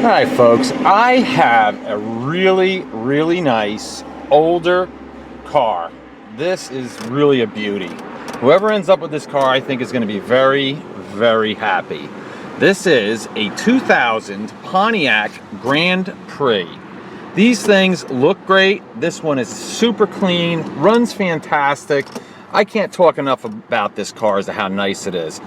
Hi folks, I have a really nice older car. This is really a beauty. Whoever ends up with this car, I think, is going to be very happy. This is a 2000 Pontiac Grand Prix. These things look great. This one is super clean, runs fantastic. I can't talk enough about this car as to how nice it is.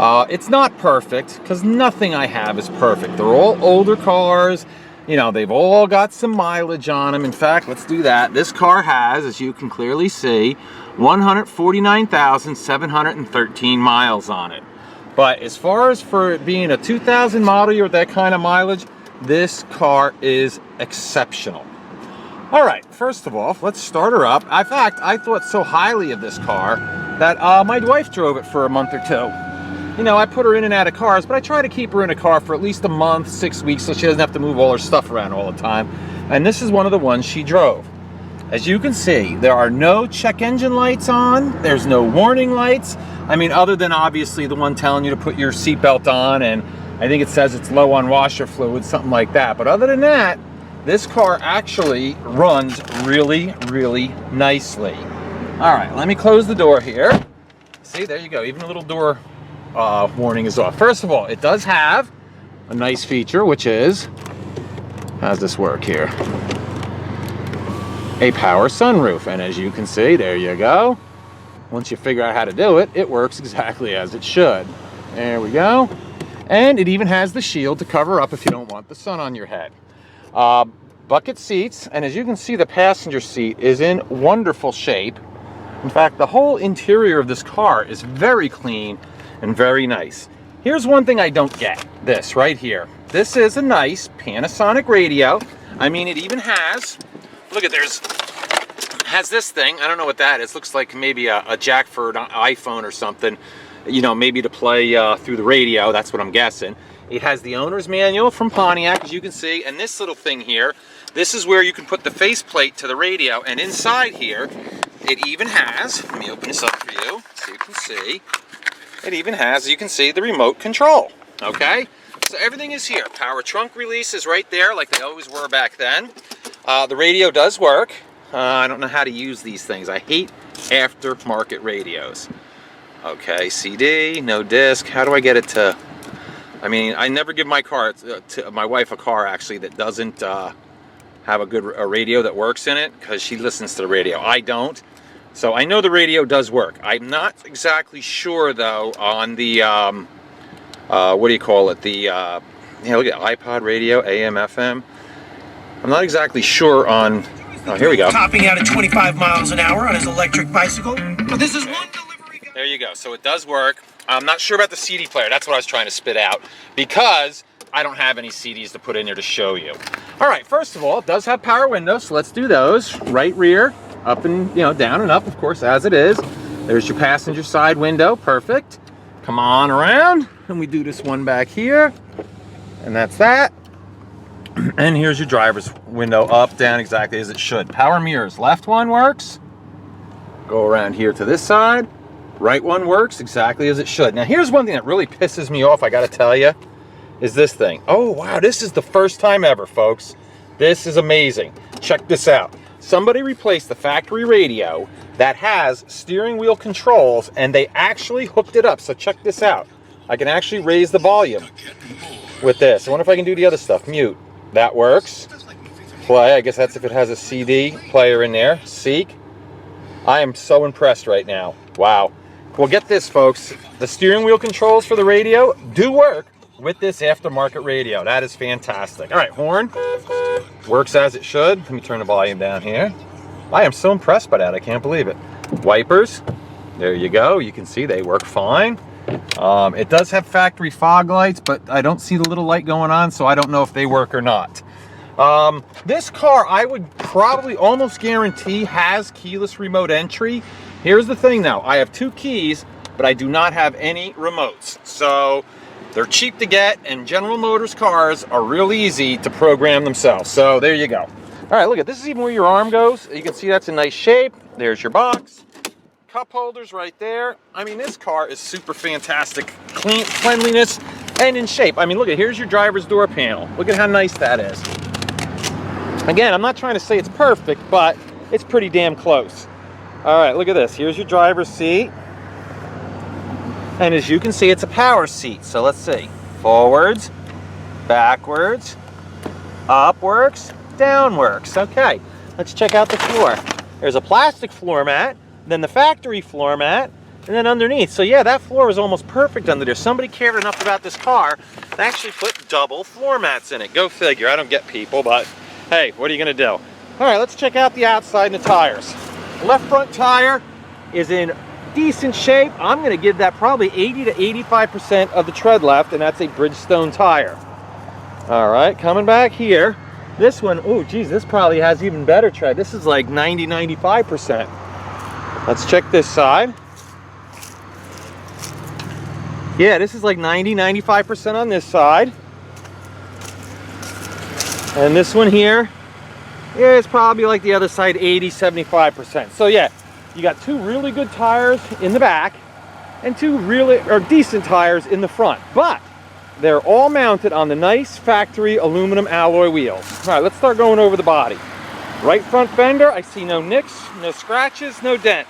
It's not perfect, because nothing I have is perfect. They're all older cars. You know, they've all got some mileage on them. In fact, let's do that. This car has, as you can clearly see, 149,713 miles on it. But as far as for it being a 2000 model year with that kind of mileage, this car is exceptional. All right, first of all, let's start her up. In fact, I thought so highly of this car that my wife drove it for a month or two. You know, I put her in and out of cars, but I try to keep her in a car for at least a month, 6 weeks, so she doesn't have to move all her stuff around all the time. And this is one of the ones she drove. As you can see, there are no check engine lights on. There's no warning lights. I mean, other than obviously the one telling you to put your seatbelt on, and I think it says it's low on washer fluid, something like that. But other than that, this car actually runs really nicely. All right, let me close the door here. See, there you go. Even a little door warning is off. First of all, it does have a nice feature, which is, how's this work here? A power sunroof. And as you can see, there you go. Once you figure out how to do it, it works exactly as it should. There we go. And it even has the shield to cover up if you don't want the sun on your head. Bucket seats, and as you can see, the passenger seat is in wonderful shape. In fact, the whole interior of this car is very clean and very nice. Here's one thing I don't get. This right here. This is a nice Panasonic radio. I mean, it even has, look at, has this thing. I don't know what that is. Looks like maybe a jack for an iPhone or something. You know, maybe to play through the radio. That's what I'm guessing. It has the owner's manual from Pontiac, as you can see, and this little thing here, this is where you can put the faceplate to the radio, and inside here, it even has, let me open this up for you, so you can see, it even has, as you can see, the remote control, okay? So everything is here. Power trunk release is right there, like they always were back then. The radio does work. I don't know how to use these things. I hate aftermarket radios. Okay, CD, no disc. How do I get it to, I mean, I never give my car, to my wife a car actually that doesn't have a good radio that works in it, because she listens to the radio. I don't. So I know the radio does work. I'm not exactly sure though on the, what do you call it? The, yeah, look at iPod radio, AM, FM. I'm not exactly sure on, oh, here we go. Topping out at 25 miles an hour on his electric bicycle. But this is one delivery guy. There you go. So it does work. I'm not sure about the CD player. That's what I was trying to spit out, because I don't have any CDs to put in there to show you. All right, first of all, it does have power windows, so let's do those. Right rear, up and, you know, down and up, of course, as it is. There's your passenger side window, perfect. Come on around, and we do this one back here, and that's that. And here's your driver's window, up, down, exactly as it should. Power mirrors, left one works. Go around here to this side. Right one works exactly as it should. Now here's one thing that really pisses me off, I gotta tell you, is this thing. Oh wow, this is the first time ever, folks. This is amazing. Check this out. Somebody replaced the factory radio that has steering wheel controls, and they actually hooked it up. So check this out. I can actually raise the volume with this. I wonder if I can do the other stuff. Mute. That works. Play, I guess that's if it has a CD player in there. Seek. I am so impressed right now. Wow. Well, get this, folks. The steering wheel controls for the radio do work with this aftermarket radio. That is fantastic. All right, horn. Works as it should. Let me turn the volume down here. I am so impressed by that. I can't believe it. Wipers. There you go. You can see they work fine. It does have factory fog lights, but I don't see the little light going on, so I don't know if they work or not. This car, I would probably almost guarantee, has keyless remote entry. Here's the thing though, I have 2 keys, but I do not have any remotes. So they're cheap to get, and General Motors cars are real easy to program themselves. So there you go. All right, look at this, is even where your arm goes. You can see that's in nice shape. There's your box. Cup holders right there. I mean, this car is super fantastic. Cleanliness and in shape. I mean, look at, here's your driver's door panel. Look at how nice that is. Again, I'm not trying to say it's perfect, but it's pretty damn close. All right, look at this. Here's your driver's seat. And as you can see, it's a power seat. So let's see. Forwards, backwards, upwards, downwards. Okay, let's check out the floor. There's a plastic floor mat, then the factory floor mat, and then underneath. So yeah, that floor is almost perfect under there. Somebody cared enough about this car to actually put double floor mats in it. Go figure. I don't get people, but hey, what are you gonna do? All right, let's check out the outside and the tires. Left front tire is in decent shape. I'm gonna give that probably 80 to 85% of the tread left, and that's a Bridgestone tire. All right, coming back here. This one, oh geez, this probably has even better tread. This is like 90, 95%. Let's check this side. Yeah, this is like 90, 95% on this side. And this one here, yeah, it's probably like the other side, 80, 75%. So yeah, you got two really good tires in the back and two really, or decent tires in the front. But they're all mounted on the nice factory aluminum alloy wheels. All right, let's start going over the body. Right front fender, I see no nicks, no scratches, no dents.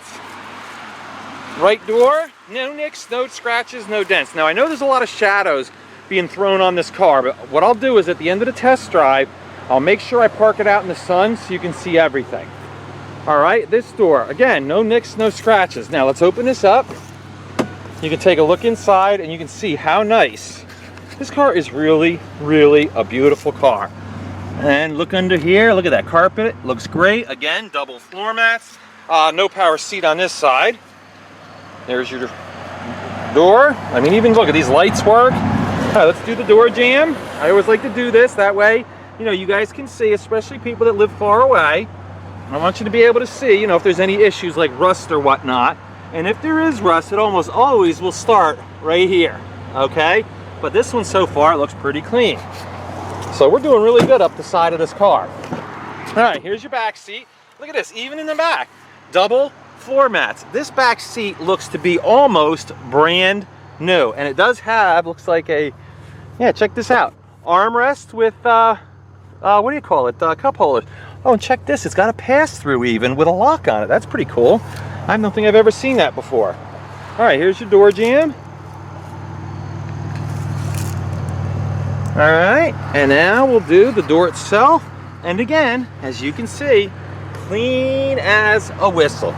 Right door, no nicks, no scratches, no dents. Now I know there's a lot of shadows being thrown on this car, but what I'll do is at the end of the test drive, I'll make sure I park it out in the sun so you can see everything. All right, this door, again, no nicks, no scratches. Now let's open this up. You can take a look inside and you can see how nice. This car is really, really a beautiful car. And look under here, look at that carpet, it looks great. Again, double floor mats, no power seat on this side. There's your door. I mean, even look at these lights work. All right, let's do the door jam. I always like to do this, that way, you know, you guys can see, especially people that live far away. I want you to be able to see, you know, if there's any issues like rust or whatnot. And if there is rust, it almost always will start right here, okay? But this one so far, it looks pretty clean. So we're doing really good up the side of this car. All right, here's your back seat. Look at this, even in the back, double floor mats. This back seat looks to be almost brand new. And it does have, looks like a, yeah, check this out. Armrest with, what do you call it? Cup holders. Oh, and check this, it's got a pass-through even with a lock on it. That's pretty cool. I don't think I've ever seen that before. All right, here's your door jamb. All right, and now we'll do the door itself. And again, as you can see, clean as a whistle.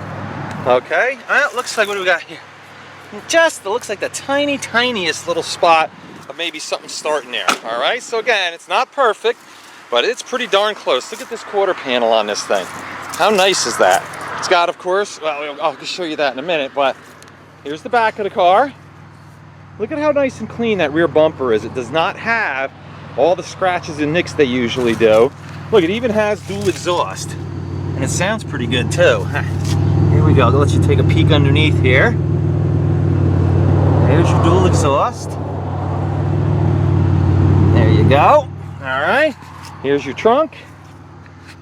Okay, well, it looks like, what do we got here? Just, it looks like the tiny, tiniest little spot of maybe something starting there. All right, so again, it's not perfect, but it's pretty darn close. Look at this quarter panel on this thing. How nice is that? It's got, of course, well, I'll show you that in a minute, but here's the back of the car. Look at how nice and clean that rear bumper is. It does not have all the scratches and nicks they usually do. Look, it even has dual exhaust, and it sounds pretty good too. Here we go. I'll let you take a peek underneath here. There's your dual exhaust. There you go. All right. Here's your trunk.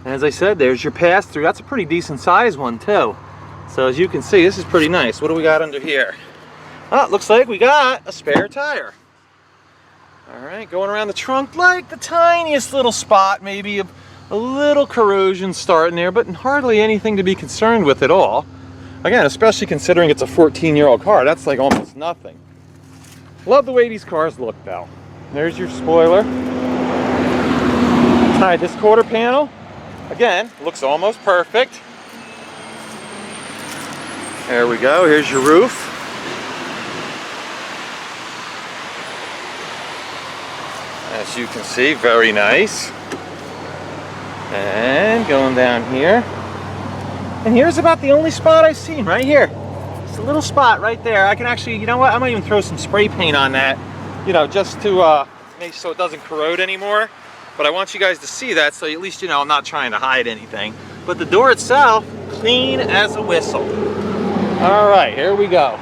And as I said, there's your pass-through. That's a pretty decent size one too. So as you can see, this is pretty nice. What do we got under here? Oh, it looks like we got a spare tire. All right, going around the trunk like the tiniest little spot, maybe a little corrosion starting there, but hardly anything to be concerned with at all. Again, especially considering it's a 14-year-old car, that's like almost nothing. Love the way these cars look though. There's your spoiler. All right, this quarter panel, again, looks almost perfect. There we go, here's your roof. As you can see, very nice. And going down here. And here's about the only spot I've seen, right here. Just a little spot right there. I can actually, you know what, I might even throw some spray paint on that, you know, just to make so it doesn't corrode anymore. But I want you guys to see that, so at least, you know, I'm not trying to hide anything. But the door itself, clean as a whistle. All right, here we go.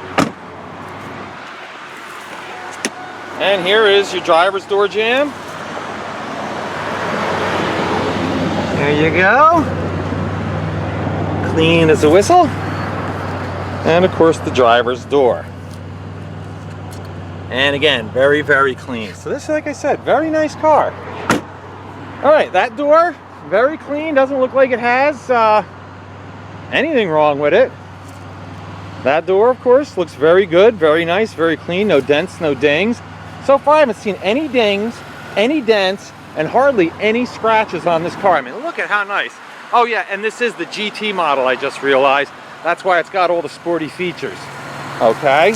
And here is your driver's door jamb. There you go. Clean as a whistle. And of course the driver's door. And again, very, very clean. So this, like I said, very nice car. All right, that door, very clean. Doesn't look like it has anything wrong with it. That door, of course, looks very good, very nice, very clean. No dents, no dings. So far, I haven't seen any dings, any dents, and hardly any scratches on this car. I mean, look at how nice. Oh yeah, and this is the GT model, I just realized. That's why it's got all the sporty features. Okay,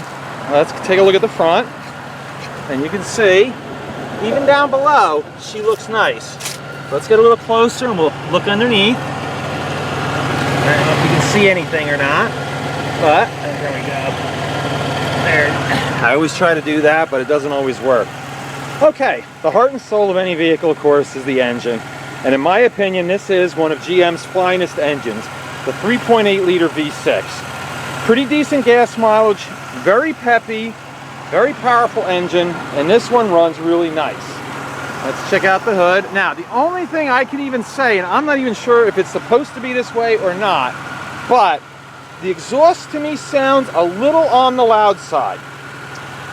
let's take a look at the front. And you can see, even down below, she looks nice. Let's get a little closer and we'll look underneath. I don't know if you can see anything or not, but there we go. There. I always try to do that, but it doesn't always work. Okay, the heart and soul of any vehicle, of course, is the engine. And in my opinion, this is one of GM's finest engines, the 3.8 liter V6. Pretty decent gas mileage, very peppy, very powerful engine, and this one runs really nice. Let's check out the hood. Now, the only thing I can even say, and I'm not even sure if it's supposed to be this way or not, but the exhaust to me sounds a little on the loud side.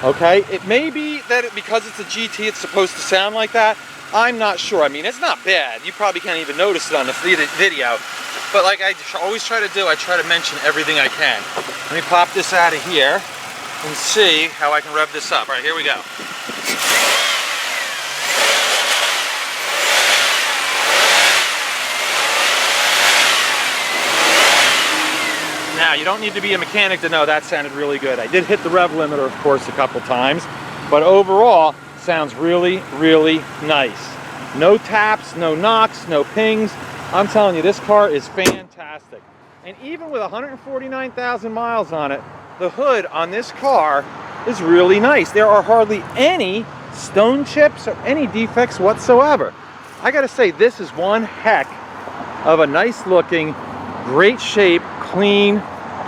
Okay, it may be that because it's a GT, it's supposed to sound like that. I'm not sure. I mean, it's not bad. You probably can't even notice it on the video. But like I always try to do, I try to mention everything I can. Let me pop this out of here and see how I can rev this up. All right, here we go. Now, you don't need to be a mechanic to know that sounded really good. I did hit the rev limiter, of course, a couple times, but overall, sounds really, really nice. No taps, no knocks, no pings. I'm telling you, this car is fantastic. And even with 149,000 miles on it, the hood on this car is really nice. There are hardly any stone chips or any defects whatsoever. I gotta say, this is one heck of a nice looking, great shape, clean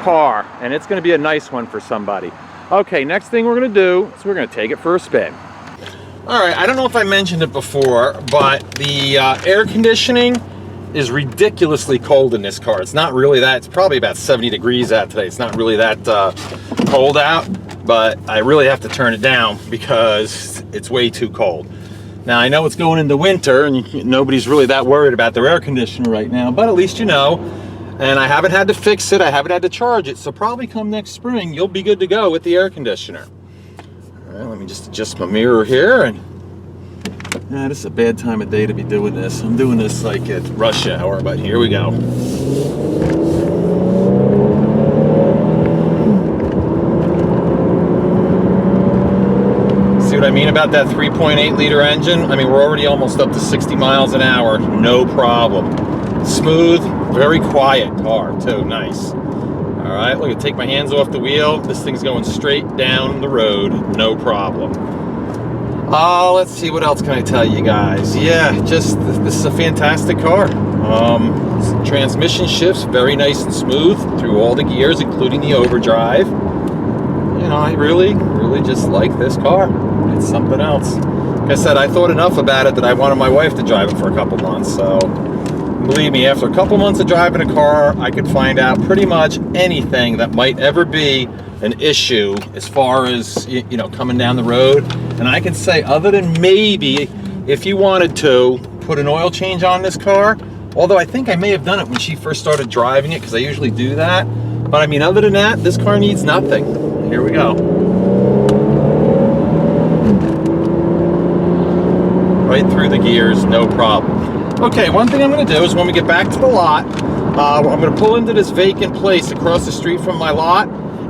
car, and it's going to be a nice one for somebody. Okay, next thing we're going to do is we're going to take it for a spin. All right, I don't know if I mentioned it before, but the air conditioning is ridiculously cold in this car. It's not really that, it's probably about 70 degrees out today. It's not really that cold out, but I really have to turn it down because it's way too cold. Now, I know it's going into winter and nobody's really that worried about their air conditioner right now, but at least you know. And I haven't had to fix it, I haven't had to charge it, so probably come next spring, you'll be good to go with the air conditioner. All right, let me just adjust my mirror here. And this is a bad time of day to be doing this. I'm doing this like at rush hour, but here we go. See what I mean about that 3.8 liter engine? I mean, we're already almost up to 60 miles an hour, no problem. Smooth, very quiet car too, nice. All right, look, take my hands off the wheel. This thing's going straight down the road, no problem. Let's see, what else can I tell you guys? Yeah, just, this is a fantastic car. Transmission shifts very nice and smooth through all the gears, including the overdrive. You know, I really, really just like this car. It's something else. Like I said, I thought enough about it that I wanted my wife to drive it for a couple months, so believe me, after a couple months of driving a car, I could find out pretty much anything that might ever be an issue as far as, you know, coming down the road. And I can say, other than maybe if you wanted to put an oil change on this car, although I think I may have done it when she first started driving it, because I usually do that. But I mean, other than that, this car needs nothing. Here we go. Right through the gears, no problem. Okay, one thing I'm going to do is when we get back to the lot, I'm going to pull into this vacant place across the street from my lot,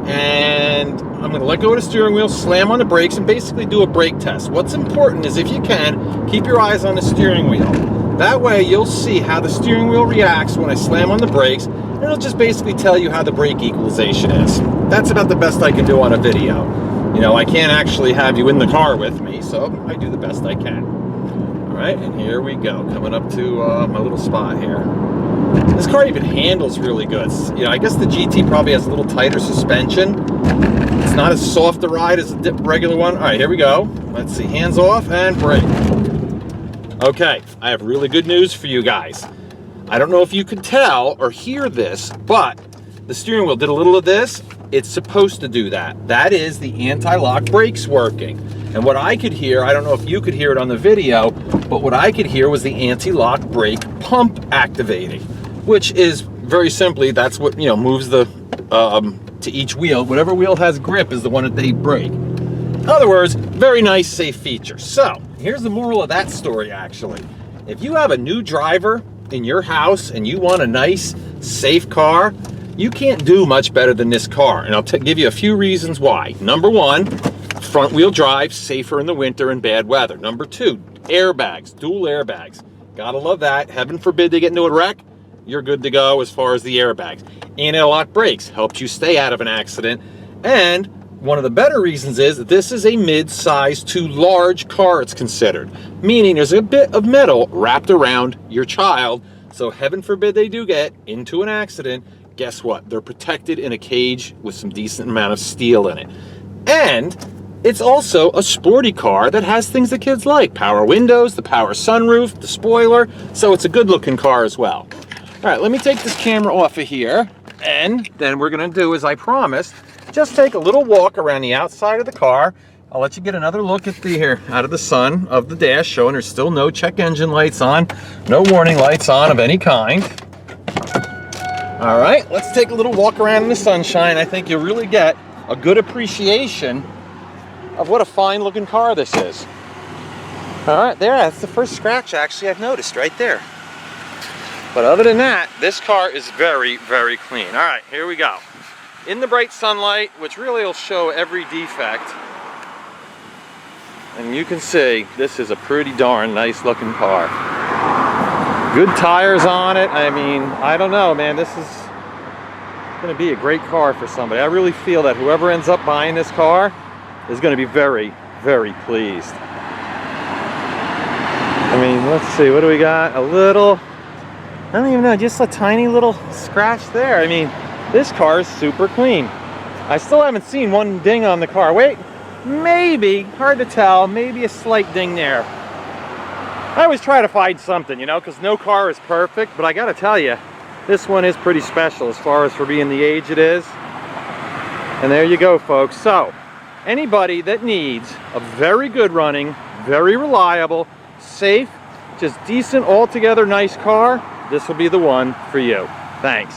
and I'm going to let go of the steering wheel, slam on the brakes, and basically do a brake test. What's important is, if you can, keep your eyes on the steering wheel. That way you'll see how the steering wheel reacts when I slam on the brakes, and it'll just basically tell you how the brake equalization is. That's about the best I can do on a video. You know, I can't actually have you in the car with me, so I do the best I can. All right, and here we go, coming up to my little spot here. This car even handles really good. You know, I guess the GT probably has a little tighter suspension. It's not as soft a ride as the regular one. All right, here we go. Let's see, hands off and brake. Okay, I have really good news for you guys. I don't know if you could tell or hear this, but the steering wheel did a little of this, it's supposed to do that. That is the anti-lock brakes working. And what I could hear, I don't know if you could hear it on the video, but what I could hear was the anti-lock brake pump activating, which is very simply, that's what, you know, moves the to each wheel. Whatever wheel has grip is the one that they brake. In other words, very nice, safe feature. So here's the moral of that story, actually. If you have a new driver in your house and you want a nice, safe car, you can't do much better than this car. And I'll give you a few reasons why. Number one, front wheel drive, safer in the winter and bad weather. Number two, airbags, dual airbags. Gotta love that. Heaven forbid they get into a wreck, you're good to go as far as the airbags. Anti-lock brakes helps you stay out of an accident. And one of the better reasons is that this is a mid-size to large car, it's considered. Meaning there's a bit of metal wrapped around your child, so heaven forbid they do get into an accident, guess what? They're protected in a cage with some decent amount of steel in it. And it's also a sporty car that has things that kids like. Power windows, the power sunroof, the spoiler, so it's a good looking car as well. All right, let me take this camera off of here, and then we're gonna do, as I promised, just take a little walk around the outside of the car. I'll let you get another look at the here out of the sun of the dash, showing there's still no check engine lights on, no warning lights on of any kind. All right, let's take a little walk around in the sunshine. I think you'll really get a good appreciation of what a fine looking car this is. All right, there, that's the first scratch actually I've noticed right there. But other than that, this car is very, very clean. All right, here we go. In the bright sunlight, which really will show every defect. And you can see, this is a pretty darn nice looking car. Good tires on it. I mean, I don't know, man, this is gonna be a great car for somebody. I really feel that whoever ends up buying this car is gonna be very, very pleased. I mean, let's see, what do we got? A little, I don't even know, just a tiny little scratch there. I mean, this car is super clean. I still haven't seen one ding on the car. Wait, maybe, hard to tell, maybe a slight ding there. I always try to find something, you know, because no car is perfect, but I gotta tell you, this one is pretty special as far as for being the age it is. And there you go, folks. So, anybody that needs a very good running, very reliable, safe, just decent, altogether nice car, this will be the one for you. Thanks.